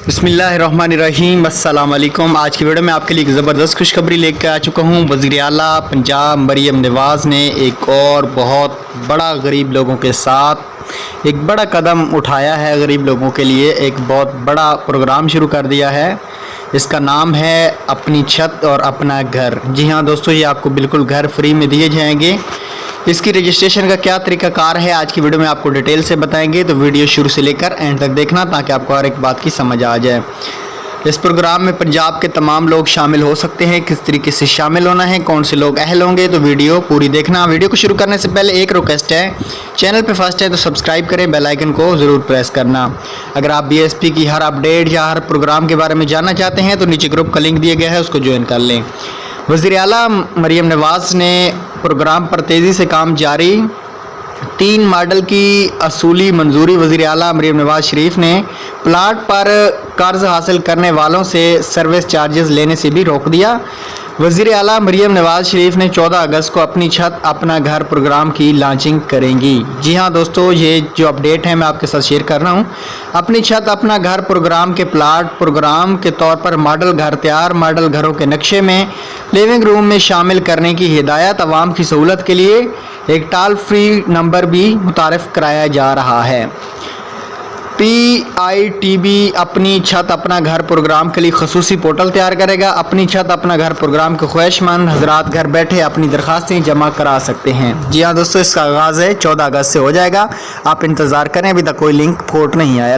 बिस्मिल्लाहिर्रहमानिर्रहीम। अस्सलाम वालेकुम। आज की वीडियो में आपके लिए एक ज़बरदस्त खुशखबरी लेकर आ चुका हूँ। वज़ीर आला पंजाब मरियम नवाज़ ने एक और बहुत बड़ा गरीब लोगों के साथ एक बड़ा कदम उठाया है। गरीब लोगों के लिए एक बहुत बड़ा प्रोग्राम शुरू कर दिया है। इसका नाम है अपनी छत और अपना घर। जी हाँ दोस्तों, ये आपको बिल्कुल घर फ्री में दिए जाएंगे। इसकी रजिस्ट्रेशन का क्या तरीकाकार है आज की वीडियो में आपको डिटेल से बताएंगे, तो वीडियो शुरू से लेकर एंड तक देखना ताकि आपको हर एक बात की समझ आ जाए। इस प्रोग्राम में पंजाब के तमाम लोग शामिल हो सकते हैं। किस तरीके से शामिल होना है, कौन से लोग अहल होंगे, तो वीडियो पूरी देखना। वीडियो को शुरू करने से पहले एक रिक्वेस्ट है, चैनल पे फर्स्ट है तो सब्सक्राइब करें, बेल आइकन को ज़रूर प्रेस करना। अगर आप बीएसपी की हर अपडेट या हर प्रोग्राम के बारे में जानना चाहते हैं तो नीचे ग्रुप का लिंक दिया गया है, उसको ज्वाइन कर लें। वज़ीर आला मरियम नवाज़ ने प्रोग्राम पर तेज़ी से काम जारी। 3 मॉडल की असूली मंजूरी। वज़ीर आला मरियम नवाज़ शरीफ ने प्लाट पर कर्ज हासिल करने वालों से सर्विस चार्जेस लेने से भी रोक दिया। वज़ीर आला मरियम नवाज़ शरीफ ने 14 अगस्त को अपनी छत अपना घर प्रोग्राम की लॉन्चिंग करेंगी। जी हाँ दोस्तों, ये जो अपडेट है मैं आपके साथ शेयर कर रहा हूँ। अपनी छत अपना घर प्रोग्राम के प्लाट प्रोग्राम के तौर पर मॉडल घर तैयार मॉडल घरों के नक्शे में लिविंग रूम में शामिल करने की हिदायत। आवाम की सहूलत के लिए एक टोल फ्री नंबर भी मुतारिफ कराया जा रहा है। PITB अपनी छत अपना घर प्रोग्राम के लिए खसूसी पोर्टल तैयार करेगा। अपनी छत अपना घर प्रोग्राम के ख्वाहिशमंद हजरात घर बैठे अपनी दरखास्तें जमा करा सकते हैं। जी हाँ दोस्तों, इसका आगाज़ है 14 अगस्त से हो जाएगा। आप इंतज़ार करें, अभी तक कोई लिंक फोर्ट नहीं आया।